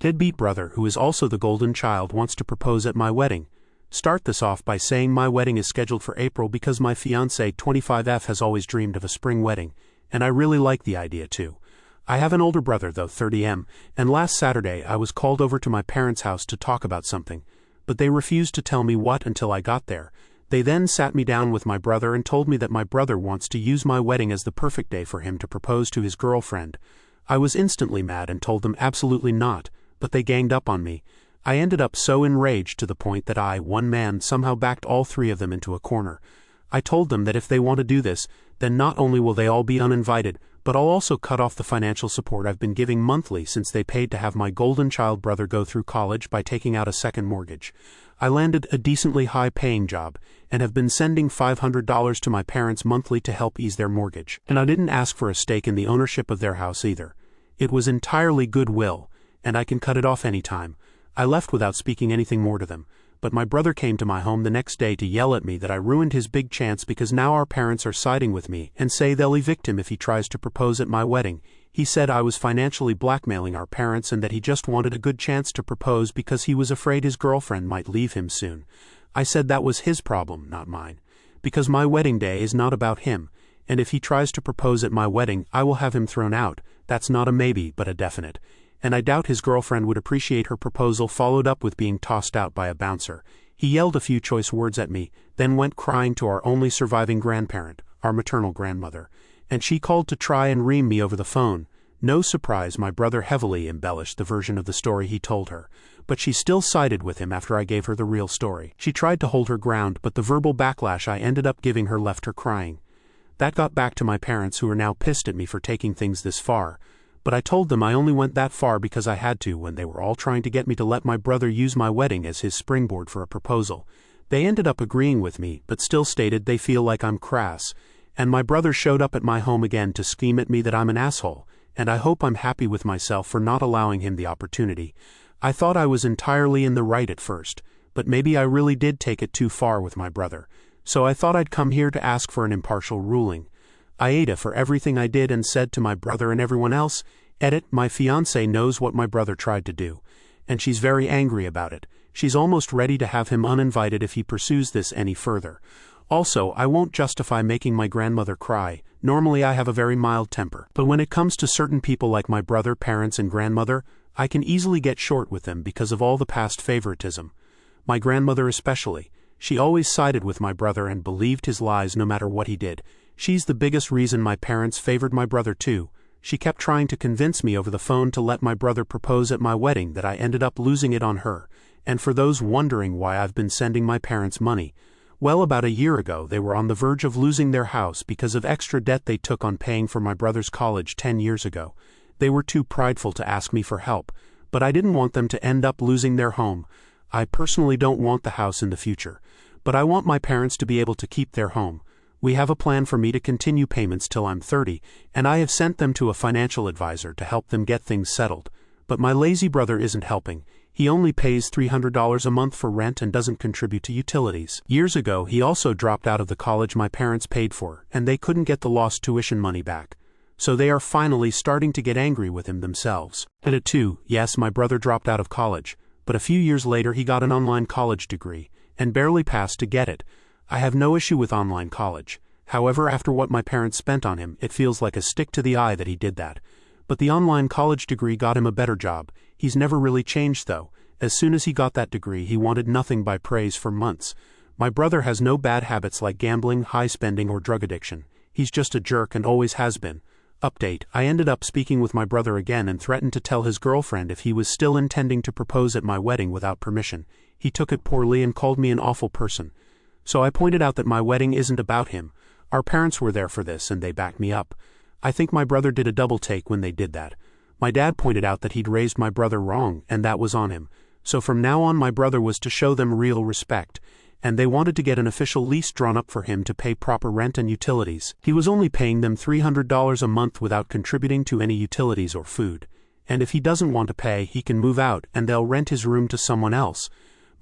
Deadbeat brother, who is also the golden child, wants to propose at my wedding. Start this off by saying my wedding is scheduled for April because my fiancé 25F has always dreamed of a spring wedding, and I really like the idea too. I have an older brother though, 30M, and last Saturday I was called over to my parents' house to talk about something, but they refused to tell me what until I got there. They then sat me down with my brother and told me that my brother wants to use my wedding as the perfect day for him to propose to his girlfriend. I was instantly mad and told them absolutely not, but they ganged up on me. I ended up so enraged to the point that I, one man, somehow backed all three of them into a corner. I told them that if they want to do this, then not only will they all be uninvited, but I'll also cut off the financial support I've been giving monthly since they paid to have my golden child brother go through college by taking out a second mortgage. I landed a decently high-paying job, and have been sending $500 to my parents monthly to help ease their mortgage. And I didn't ask for a stake in the ownership of their house either. It was entirely goodwill, and I can cut it off anytime. I left without speaking anything more to them, but my brother came to my home the next day to yell at me that I ruined his big chance because now our parents are siding with me and say they'll evict him if he tries to propose at my wedding. He said I was financially blackmailing our parents and that he just wanted a good chance to propose because he was afraid his girlfriend might leave him soon. I said that was his problem, not mine, because my wedding day is not about him, and if he tries to propose at my wedding, I will have him thrown out. That's not a maybe, but a definite. And I doubt his girlfriend would appreciate her proposal followed up with being tossed out by a bouncer. He yelled a few choice words at me, then went crying to our only surviving grandparent, our maternal grandmother, and she called to try and ream me over the phone. No surprise, my brother heavily embellished the version of the story he told her, but she still sided with him after I gave her the real story. She tried to hold her ground, but the verbal backlash I ended up giving her left her crying. That got back to my parents, who are now pissed at me for taking things this far. But I told them I only went that far because I had to when they were all trying to get me to let my brother use my wedding as his springboard for a proposal. They ended up agreeing with me, but still stated they feel like I'm crass. And my brother showed up at my home again to scream at me that I'm an asshole, and I hope I'm happy with myself for not allowing him the opportunity. I thought I was entirely in the right at first, but maybe I really did take it too far with my brother. So I thought I'd come here to ask for an impartial ruling. Aida for everything I did and said to my brother and everyone else. Edit, my fiancé knows what my brother tried to do, and she's very angry about it. She's almost ready to have him uninvited if he pursues this any further. Also, I won't justify making my grandmother cry. Normally I have a very mild temper, but when it comes to certain people like my brother, parents, and grandmother, I can easily get short with them because of all the past favoritism. My grandmother especially. She always sided with my brother and believed his lies no matter what he did. She's the biggest reason my parents favored my brother too. She kept trying to convince me over the phone to let my brother propose at my wedding that I ended up losing it on her. And for those wondering why I've been sending my parents money, well, about a year ago they were on the verge of losing their house because of extra debt they took on paying for my brother's college 10 years ago. They were too prideful to ask me for help, but I didn't want them to end up losing their home. I personally don't want the house in the future, but I want my parents to be able to keep their home. We have a plan for me to continue payments till I'm 30, and I have sent them to a financial advisor to help them get things settled. But my lazy brother isn't helping. He only pays $300 a month for rent and doesn't contribute to utilities. Years ago, he also dropped out of the college my parents paid for, and they couldn't get the lost tuition money back. So they are finally starting to get angry with him themselves. And at 2, yes, my brother dropped out of college, but a few years later he got an online college degree, and barely passed to get it. I have no issue with online college. However, after what my parents spent on him, it feels like a stick to the eye that he did that. But the online college degree got him a better job. He's never really changed though. As soon as he got that degree, he wanted nothing but praise for months. My brother has no bad habits like gambling, high spending, or drug addiction. He's just a jerk and always has been. Update, I ended up speaking with my brother again and threatened to tell his girlfriend if he was still intending to propose at my wedding without permission. He took it poorly and called me an awful person. So I pointed out that my wedding isn't about him. Our parents were there for this and they backed me up. I think my brother did a double take when they did that. My dad pointed out that he'd raised my brother wrong and that was on him. So from now on my brother was to show them real respect. And they wanted to get an official lease drawn up for him to pay proper rent and utilities. He was only paying them $300 a month without contributing to any utilities or food. And if he doesn't want to pay, he can move out and they'll rent his room to someone else.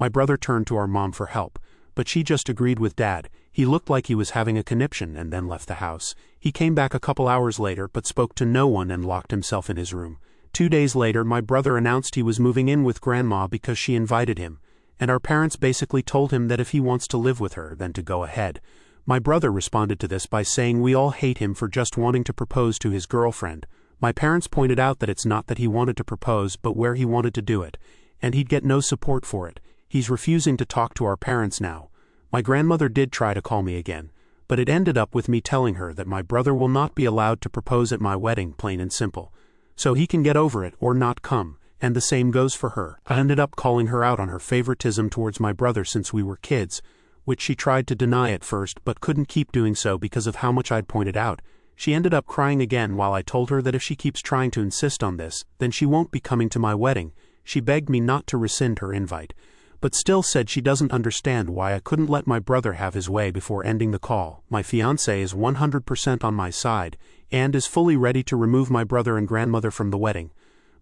My brother turned to our mom for help, but she just agreed with Dad. He looked like he was having a conniption and then left the house. He came back a couple hours later but spoke to no one and locked himself in his room. 2 days later, my brother announced he was moving in with Grandma because she invited him, and our parents basically told him that if he wants to live with her, then to go ahead. My brother responded to this by saying we all hate him for just wanting to propose to his girlfriend. My parents pointed out that it's not that he wanted to propose but where he wanted to do it, and he'd get no support for it. He's refusing to talk to our parents now. My grandmother did try to call me again, but it ended up with me telling her that my brother will not be allowed to propose at my wedding, plain and simple. So he can get over it or not come, and the same goes for her. I ended up calling her out on her favoritism towards my brother since we were kids, which she tried to deny at first but couldn't keep doing so because of how much I'd pointed out. She ended up crying again while I told her that if she keeps trying to insist on this, then she won't be coming to my wedding. She begged me not to rescind her invite, but still said she doesn't understand why I couldn't let my brother have his way before ending the call. My fiancé is 100% on my side, and is fully ready to remove my brother and grandmother from the wedding.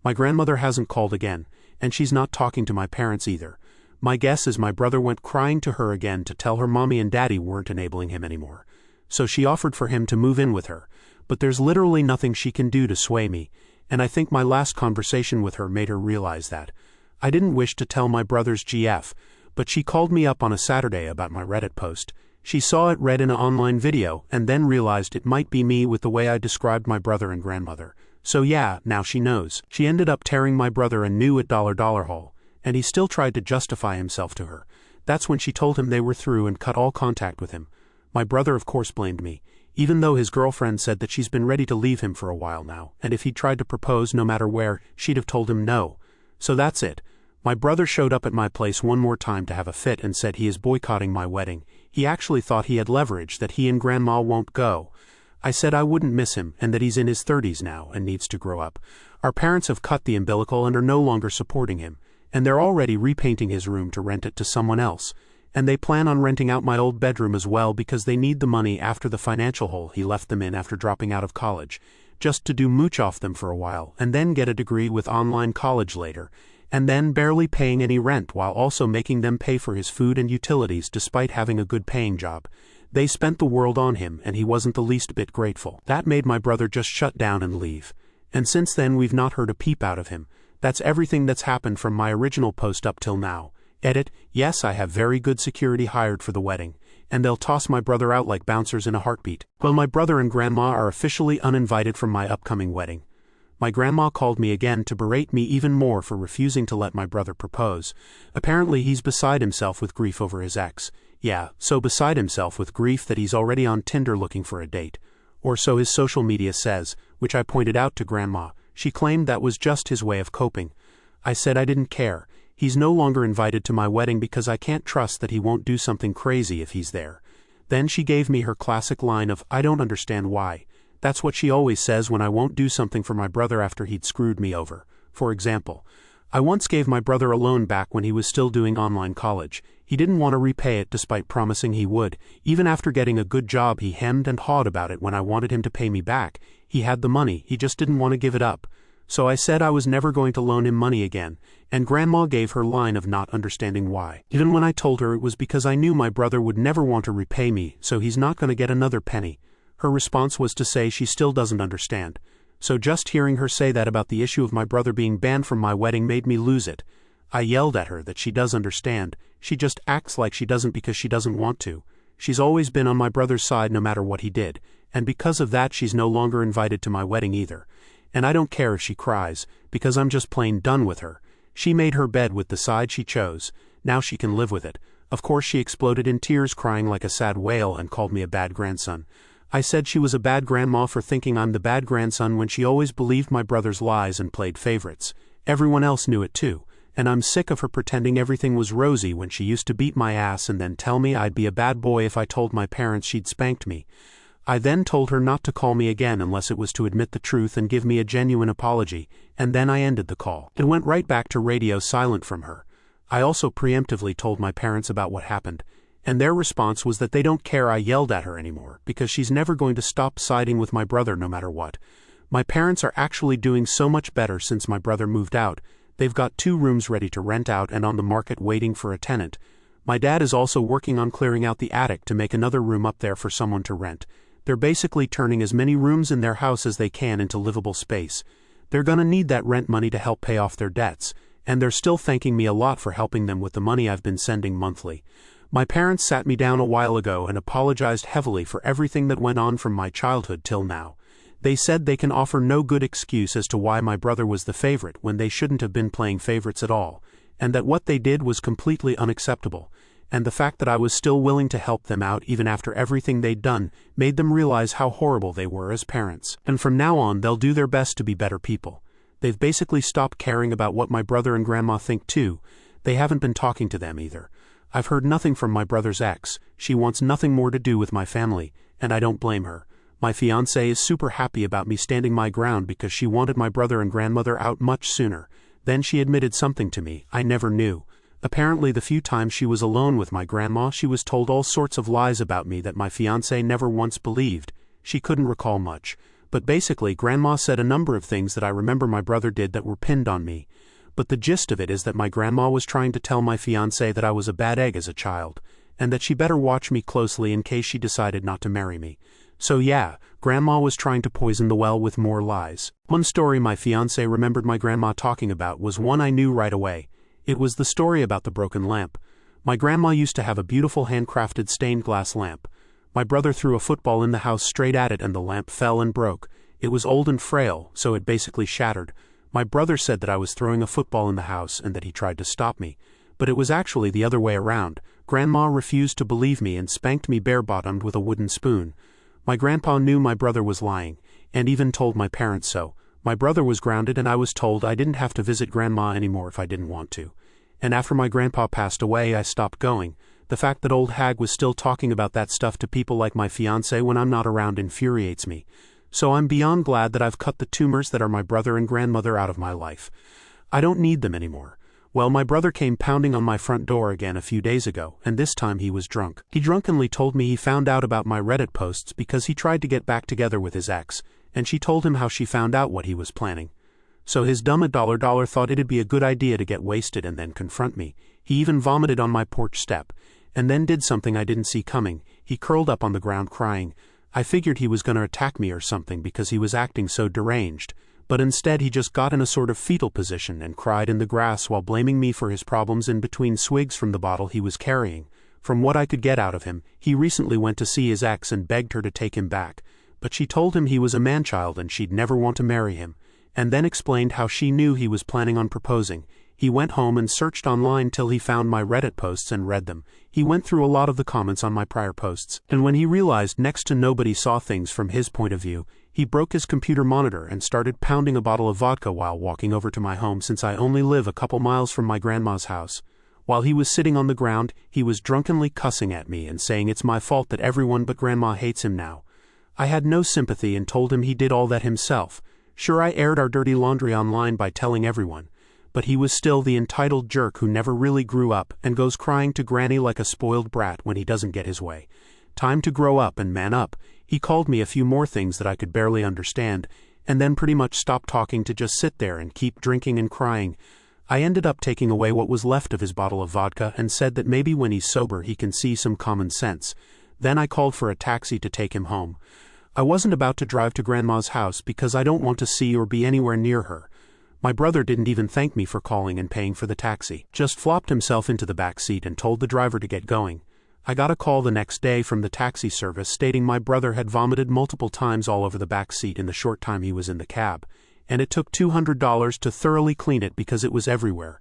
My grandmother hasn't called again, and she's not talking to my parents either. My guess is my brother went crying to her again to tell her mommy and daddy weren't enabling him anymore. So she offered for him to move in with her, but there's literally nothing she can do to sway me, and I think my last conversation with her made her realize that. I didn't wish to tell my brother's GF, but she called me up on a Saturday about my Reddit post. She saw it read in an online video and then realized it might be me with the way I described my brother and grandmother. So yeah, now she knows. She ended up tearing my brother a new $$. hole, and he still tried to justify himself to her. That's when she told him they were through and cut all contact with him. My brother of course blamed me, even though his girlfriend said that she's been ready to leave him for a while now, and if he'd tried to propose no matter where, she'd have told him no. So that's it. My brother showed up at my place one more time to have a fit and said he is boycotting my wedding. He actually thought he had leverage that he and Grandma won't go. I said I wouldn't miss him and that he's in his 30s now and needs to grow up. Our parents have cut the umbilical and are no longer supporting him, and they're already repainting his room to rent it to someone else. And they plan on renting out my old bedroom as well because they need the money after the financial hole he left them in after dropping out of college, just to do mooch off them for a while and then get a degree with online college later, and then barely paying any rent while also making them pay for his food and utilities despite having a good paying job. They spent the world on him and he wasn't the least bit grateful. That made my brother just shut down and leave. And since then we've not heard a peep out of him. That's everything that's happened from my original post up till now. Edit, yes, I have very good security hired for the wedding, and they'll toss my brother out like bouncers in a heartbeat. Well, my brother and grandma are officially uninvited from my upcoming wedding. My grandma called me again to berate me even more for refusing to let my brother propose. Apparently he's beside himself with grief over his ex. Yeah, so beside himself with grief that he's already on Tinder looking for a date. Or so his social media says, which I pointed out to Grandma. She claimed that was just his way of coping. I said I didn't care. He's no longer invited to my wedding because I can't trust that he won't do something crazy if he's there. Then she gave me her classic line of, I don't understand why. That's what she always says when I won't do something for my brother after he'd screwed me over. For example, I once gave my brother a loan back when he was still doing online college. He didn't want to repay it despite promising he would. Even after getting a good job, he hemmed and hawed about it when I wanted him to pay me back. He had the money, he just didn't want to give it up. So I said I was never going to loan him money again, and Grandma gave her line of not understanding why. Even when I told her it was because I knew my brother would never want to repay me, so he's not going to get another penny. Her response was to say she still doesn't understand. So just hearing her say that about the issue of my brother being banned from my wedding made me lose it. I yelled at her that she does understand. She just acts like she doesn't because she doesn't want to. She's always been on my brother's side no matter what he did, and because of that she's no longer invited to my wedding either. And I don't care if she cries, because I'm just plain done with her. She made her bed with the side she chose. Now she can live with it. Of course she exploded in tears crying like a sad whale and called me a bad grandson. I said she was a bad grandma for thinking I'm the bad grandson when she always believed my brother's lies and played favorites. Everyone else knew it too, and I'm sick of her pretending everything was rosy when she used to beat my ass and then tell me I'd be a bad boy if I told my parents she'd spanked me. I then told her not to call me again unless it was to admit the truth and give me a genuine apology, and then I ended the call. It went right back to radio silent from her. I also preemptively told my parents about what happened, and their response was that they don't care I yelled at her anymore, because she's never going to stop siding with my brother no matter what. My parents are actually doing so much better since my brother moved out. They've got 2 rooms ready to rent out and on the market waiting for a tenant. My dad is also working on clearing out the attic to make another room up there for someone to rent. They're basically turning as many rooms in their house as they can into livable space. They're gonna need that rent money to help pay off their debts, and they're still thanking me a lot for helping them with the money I've been sending monthly. My parents sat me down a while ago and apologized heavily for everything that went on from my childhood till now. They said they can offer no good excuse as to why my brother was the favorite when they shouldn't have been playing favorites at all, and that what they did was completely unacceptable, and the fact that I was still willing to help them out even after everything they'd done made them realize how horrible they were as parents. And from now on they'll do their best to be better people. They've basically stopped caring about what my brother and grandma think too. They haven't been talking to them either. I've heard nothing from my brother's ex. She wants nothing more to do with my family, and I don't blame her. My fiancée is super happy about me standing my ground because she wanted my brother and grandmother out much sooner. Then she admitted something to me I never knew. Apparently the few times she was alone with my grandma she was told all sorts of lies about me that my fiancé never once believed. She couldn't recall much. But basically grandma said a number of things that I remember my brother did that were pinned on me. But the gist of it is that my grandma was trying to tell my fiancé that I was a bad egg as a child, and that she better watch me closely in case she decided not to marry me. So yeah, grandma was trying to poison the well with more lies. One story my fiancé remembered my grandma talking about was one I knew right away. It was the story about the broken lamp. My grandma used to have a beautiful handcrafted stained glass lamp. My brother threw a football in the house straight at it and the lamp fell and broke. It was old and frail, so it basically shattered. My brother said that I was throwing a football in the house and that he tried to stop me. But it was actually the other way around. Grandma refused to believe me and spanked me bare-bottomed with a wooden spoon. My grandpa knew my brother was lying, and even told my parents so. My brother was grounded and I was told I didn't have to visit grandma anymore if I didn't want to. And after my grandpa passed away I stopped going. The fact that old hag was still talking about that stuff to people like my fiancé when I'm not around infuriates me. So I'm beyond glad that I've cut the tumors that are my brother and grandmother out of my life. I don't need them anymore. Well, my brother came pounding on my front door again a few days ago, and this time he was drunk. He drunkenly told me he found out about my Reddit posts because he tried to get back together with his ex, and she told him how she found out what he was planning. So his dumb dollar thought it'd be a good idea to get wasted and then confront me. He even vomited on my porch step, and then did something I didn't see coming. He curled up on the ground crying. I figured he was going to attack me or something because he was acting so deranged, but instead he just got in a sort of fetal position and cried in the grass while blaming me for his problems in between swigs from the bottle he was carrying. From what I could get out of him, he recently went to see his ex and begged her to take him back, but she told him he was a man-child and she'd never want to marry him, and then explained how she knew he was planning on proposing. He went home and searched online till he found my Reddit posts and read them. He went through a lot of the comments on my prior posts, and when he realized next to nobody saw things from his point of view, he broke his computer monitor and started pounding a bottle of vodka while walking over to my home since I only live a couple miles from my grandma's house. While he was sitting on the ground, he was drunkenly cussing at me and saying it's my fault that everyone but grandma hates him now. I had no sympathy and told him he did all that himself. Sure, I aired our dirty laundry online by telling everyone, but he was still the entitled jerk who never really grew up and goes crying to granny like a spoiled brat when he doesn't get his way. Time to grow up and man up. He called me a few more things that I could barely understand, and then pretty much stopped talking to just sit there and keep drinking and crying. I ended up taking away what was left of his bottle of vodka and said that maybe when he's sober he can see some common sense. Then I called for a taxi to take him home. I wasn't about to drive to grandma's house because I don't want to see or be anywhere near her. My brother didn't even thank me for calling and paying for the taxi, just flopped himself into the back seat and told the driver to get going. I got a call the next day from the taxi service stating my brother had vomited multiple times all over the back seat in the short time he was in the cab, and it took $200 to thoroughly clean it because it was everywhere.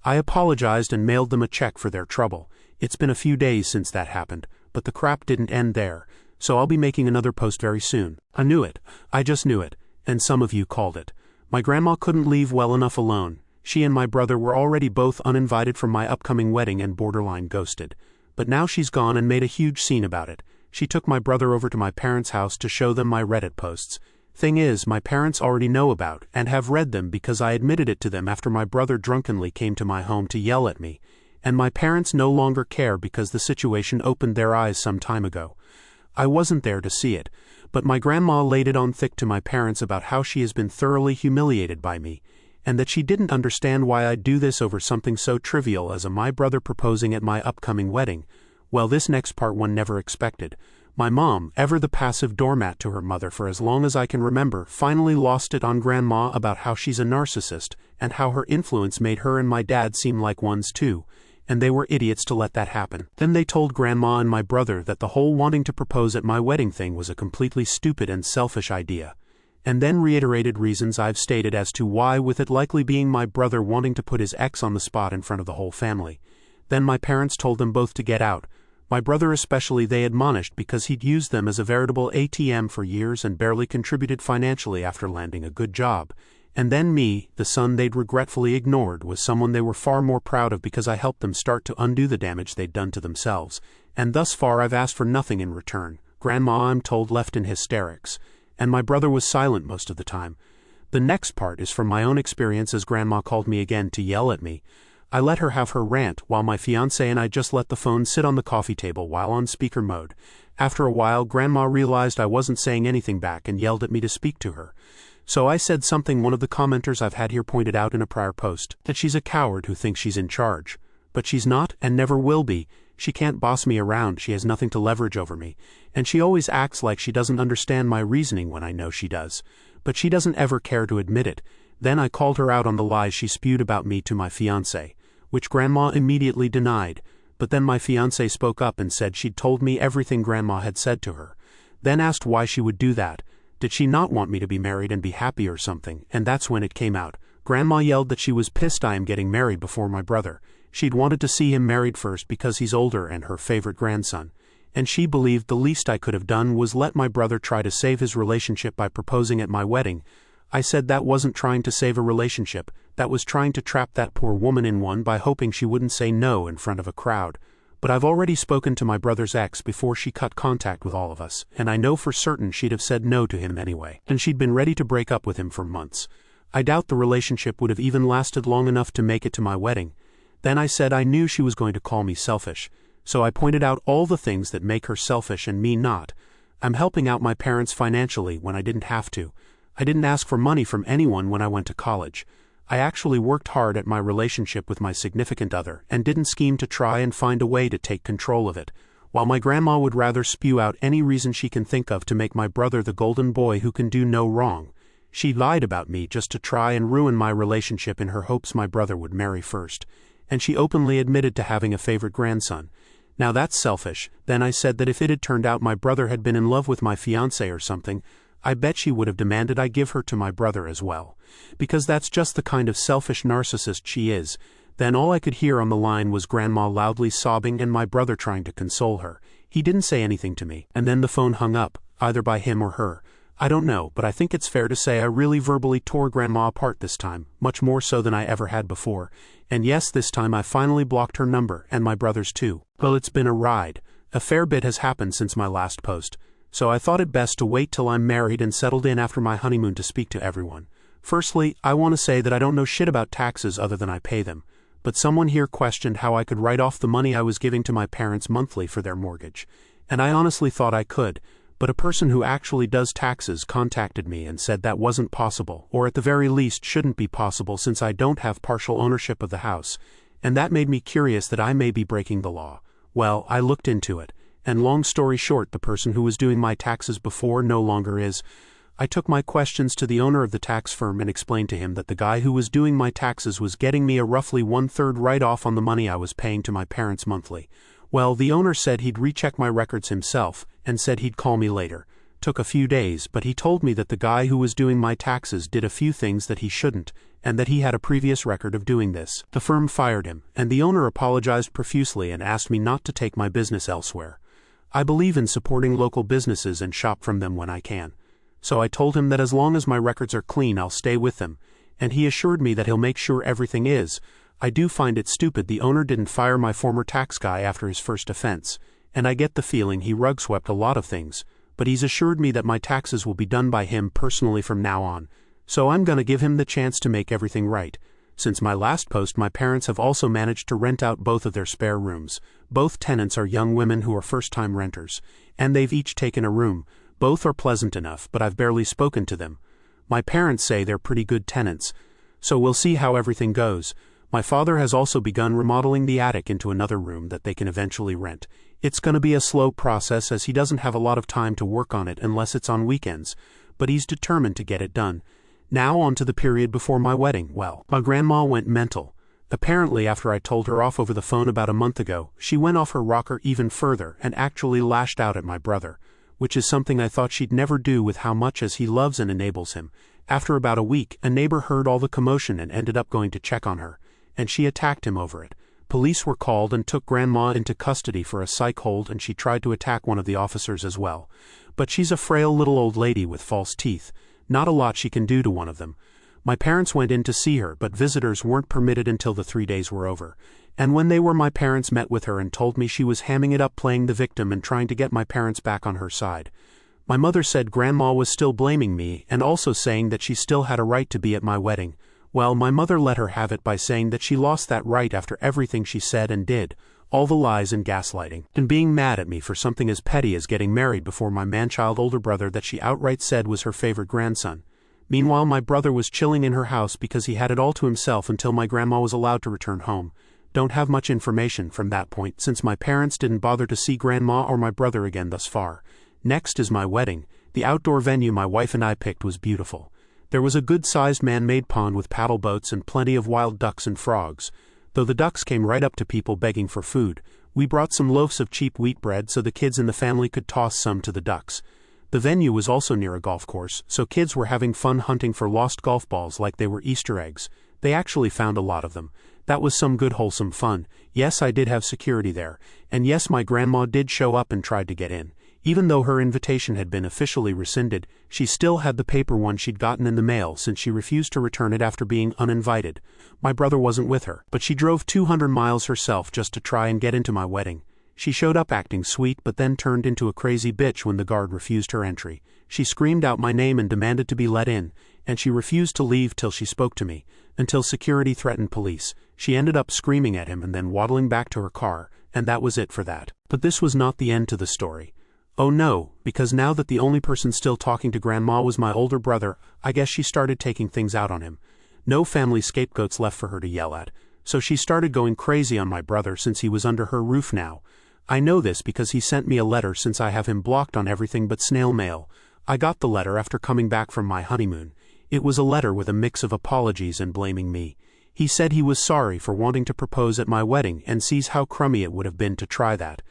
I apologized and mailed them a check for their trouble. It's been a few days since that happened, but the crap didn't end there, so I'll be making another post very soon. I knew it. I just knew it, and some of you called it. My grandma couldn't leave well enough alone. She and my brother were already both uninvited from my upcoming wedding and borderline ghosted. But now she's gone and made a huge scene about it. She took my brother over to my parents' house to show them my Reddit posts. Thing is, my parents already know about and have read them because I admitted it to them after my brother drunkenly came to my home to yell at me. And my parents no longer care because the situation opened their eyes some time ago. I wasn't there to see it, but my grandma laid it on thick to my parents about how she has been thoroughly humiliated by me, and that she didn't understand why I'd do this over something so trivial as my brother proposing at my upcoming wedding. Well, this next part one never expected. My mom, ever the passive doormat to her mother for as long as I can remember, finally lost it on Grandma about how she's a narcissist, and how her influence made her and my dad seem like ones too, and they were idiots to let that happen. Then they told Grandma and my brother that the whole wanting to propose at my wedding thing was a completely stupid and selfish idea, and then reiterated reasons I've stated as to why, with it likely being my brother wanting to put his ex on the spot in front of the whole family. Then my parents told them both to get out. My brother especially they admonished because he'd used them as a veritable ATM for years and barely contributed financially after landing a good job. And then me, the son they'd regretfully ignored, was someone they were far more proud of because I helped them start to undo the damage they'd done to themselves. And thus far I've asked for nothing in return. Grandma, I'm told, left in hysterics, and my brother was silent most of the time. The next part is from my own experience, as Grandma called me again to yell at me. I let her have her rant while my fiancé and I just let the phone sit on the coffee table while on speaker mode. After a while, Grandma realized I wasn't saying anything back and yelled at me to speak to her. So I said something one of the commenters I've had here pointed out in a prior post, that she's a coward who thinks she's in charge. But she's not and never will be. She can't boss me around, she has nothing to leverage over me, and she always acts like she doesn't understand my reasoning when I know she does. But she doesn't ever care to admit it. Then I called her out on the lies she spewed about me to my fiancé, which Grandma immediately denied. But then my fiancé spoke up and said she'd told me everything Grandma had said to her. Then asked why she would do that. Did she not want me to be married and be happy or something? And that's when it came out. Grandma yelled that she was pissed I am getting married before my brother. She'd wanted to see him married first because he's older and her favorite grandson. And she believed the least I could have done was let my brother try to save his relationship by proposing at my wedding. I said that wasn't trying to save a relationship, that was trying to trap that poor woman in one by hoping she wouldn't say no in front of a crowd. But I've already spoken to my brother's ex before she cut contact with all of us, and I know for certain she'd have said no to him anyway, and she'd been ready to break up with him for months. I doubt the relationship would have even lasted long enough to make it to my wedding. Then I said I knew she was going to call me selfish, so I pointed out all the things that make her selfish and me not. I'm helping out my parents financially when I didn't have to. I didn't ask for money from anyone when I went to college. I actually worked hard at my relationship with my significant other and didn't scheme to try and find a way to take control of it, while my grandma would rather spew out any reason she can think of to make my brother the golden boy who can do no wrong. She lied about me just to try and ruin my relationship in her hopes my brother would marry first, and she openly admitted to having a favorite grandson. Now that's selfish. Then I said that if it had turned out my brother had been in love with my fiancé or something, I bet she would have demanded I give her to my brother as well, because that's just the kind of selfish narcissist she is. Then all I could hear on the line was Grandma loudly sobbing and my brother trying to console her. He didn't say anything to me, and then the phone hung up, either by him or her. I don't know, but I think it's fair to say I really verbally tore Grandma apart this time, much more so than I ever had before. And yes, this time I finally blocked her number, and my brother's too. Well, it's been a ride. A fair bit has happened since my last post, so I thought it best to wait till I'm married and settled in after my honeymoon to speak to everyone. Firstly, I want to say that I don't know shit about taxes other than I pay them, but someone here questioned how I could write off the money I was giving to my parents monthly for their mortgage, and I honestly thought I could, but a person who actually does taxes contacted me and said that wasn't possible, or at the very least shouldn't be possible since I don't have partial ownership of the house, and that made me curious that I may be breaking the law. Well, I looked into it, and long story short, the person who was doing my taxes before no longer is. I took my questions to the owner of the tax firm and explained to him that the guy who was doing my taxes was getting me a roughly 1/3 write-off on the money I was paying to my parents monthly. Well, the owner said he'd recheck my records himself, and said he'd call me later. Took a few days, but he told me that the guy who was doing my taxes did a few things that he shouldn't, and that he had a previous record of doing this. The firm fired him, and the owner apologized profusely and asked me not to take my business elsewhere. I believe in supporting local businesses and shop from them when I can. So I told him that as long as my records are clean I'll stay with them, and he assured me that he'll make sure everything is. I do find it stupid the owner didn't fire my former tax guy after his first offense, and I get the feeling he rug-swept a lot of things, but he's assured me that my taxes will be done by him personally from now on, so I'm gonna give him the chance to make everything right. Since my last post, my parents have also managed to rent out both of their spare rooms. Both tenants are young women who are first-time renters, and they've each taken a room. Both are pleasant enough, but I've barely spoken to them. My parents say they're pretty good tenants, so we'll see how everything goes. My father has also begun remodeling the attic into another room that they can eventually rent. It's gonna be a slow process as he doesn't have a lot of time to work on it unless it's on weekends, but he's determined to get it done. Now on to the period before my wedding. Well, my grandma went mental. Apparently after I told her off over the phone about a month ago, she went off her rocker even further and actually lashed out at my brother, which is something I thought she'd never do with how much as he loves and enables him. After about a week, a neighbor heard all the commotion and ended up going to check on her, and she attacked him over it. Police were called and took Grandma into custody for a psych hold, and she tried to attack one of the officers as well. But she's a frail little old lady with false teeth. Not a lot she can do to one of them. My parents went in to see her, but visitors weren't permitted until the 3 days were over. And when they were, my parents met with her and told me she was hamming it up playing the victim and trying to get my parents back on her side. My mother said Grandma was still blaming me and also saying that she still had a right to be at my wedding. Well, my mother let her have it by saying that she lost that right after everything she said and did, all the lies and gaslighting, and being mad at me for something as petty as getting married before my man-child older brother that she outright said was her favorite grandson. Meanwhile, my brother was chilling in her house because he had it all to himself until my grandma was allowed to return home. Don't have much information from that point since my parents didn't bother to see Grandma or my brother again thus far. Next is my wedding. The outdoor venue my wife and I picked was beautiful. There was a good-sized man-made pond with paddle boats and plenty of wild ducks and frogs. Though the ducks came right up to people begging for food, we brought some loaves of cheap wheat bread so the kids in the family could toss some to the ducks. The venue was also near a golf course, so kids were having fun hunting for lost golf balls like they were Easter eggs. They actually found a lot of them. That was some good wholesome fun. Yes, I did have security there, and yes, my grandma did show up and tried to get in. Even though her invitation had been officially rescinded, she still had the paper one she'd gotten in the mail since she refused to return it after being uninvited. My brother wasn't with her, but she drove 200 miles herself just to try and get into my wedding. She showed up acting sweet but then turned into a crazy bitch when the guard refused her entry. She screamed out my name and demanded to be let in, and she refused to leave till she spoke to me, until security threatened police. She ended up screaming at him and then waddling back to her car, and that was it for that. But this was not the end to the story. Oh no, because now that the only person still talking to Grandma was my older brother, I guess she started taking things out on him. No family scapegoats left for her to yell at, so she started going crazy on my brother since he was under her roof now. I know this because he sent me a letter since I have him blocked on everything but snail mail. I got the letter after coming back from my honeymoon. It was a letter with a mix of apologies and blaming me. He said he was sorry for wanting to propose at my wedding and sees how crummy it would have been to try that,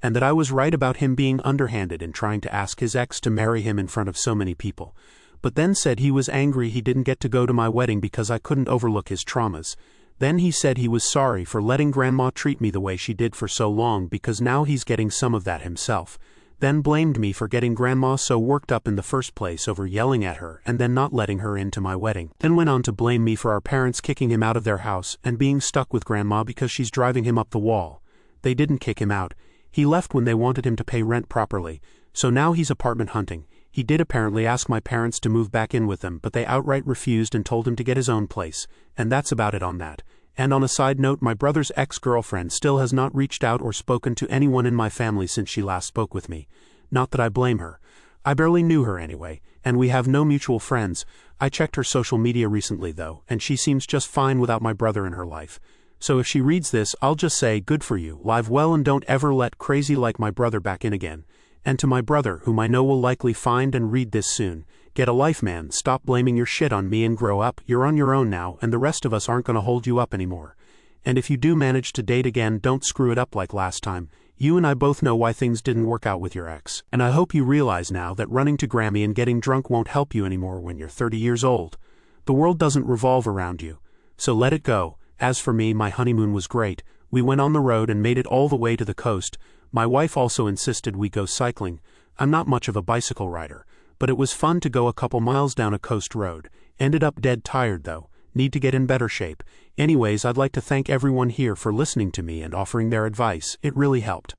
and that I was right about him being underhanded in trying to ask his ex to marry him in front of so many people. But then said he was angry he didn't get to go to my wedding because I couldn't overlook his traumas. Then he said he was sorry for letting Grandma treat me the way she did for so long because now he's getting some of that himself. Then blamed me for getting Grandma so worked up in the first place over yelling at her and then not letting her into my wedding. Then went on to blame me for our parents kicking him out of their house and being stuck with Grandma because she's driving him up the wall. They didn't kick him out. He left when they wanted him to pay rent properly, so now he's apartment hunting. He did apparently ask my parents to move back in with them, but they outright refused and told him to get his own place, and that's about it on that. And on a side note, my brother's ex-girlfriend still has not reached out or spoken to anyone in my family since she last spoke with me. Not that I blame her. I barely knew her anyway, and we have no mutual friends. I checked her social media recently though, and she seems just fine without my brother in her life. So if she reads this, I'll just say, good for you, live well and don't ever let crazy like my brother back in again. And to my brother, whom I know will likely find and read this soon, get a life, man, stop blaming your shit on me and grow up. You're on your own now and the rest of us aren't gonna hold you up anymore. And if you do manage to date again, don't screw it up like last time. You and I both know why things didn't work out with your ex. And I hope you realize now that running to Grammy and getting drunk won't help you anymore when you're 30 years old. The world doesn't revolve around you. So let it go. As for me, my honeymoon was great. We went on the road and made it all the way to the coast. My wife also insisted we go cycling. I'm not much of a bicycle rider, but it was fun to go a couple miles down a coast road. Ended up dead tired though. Need to get in better shape. Anyways, I'd like to thank everyone here for listening to me and offering their advice. It really helped.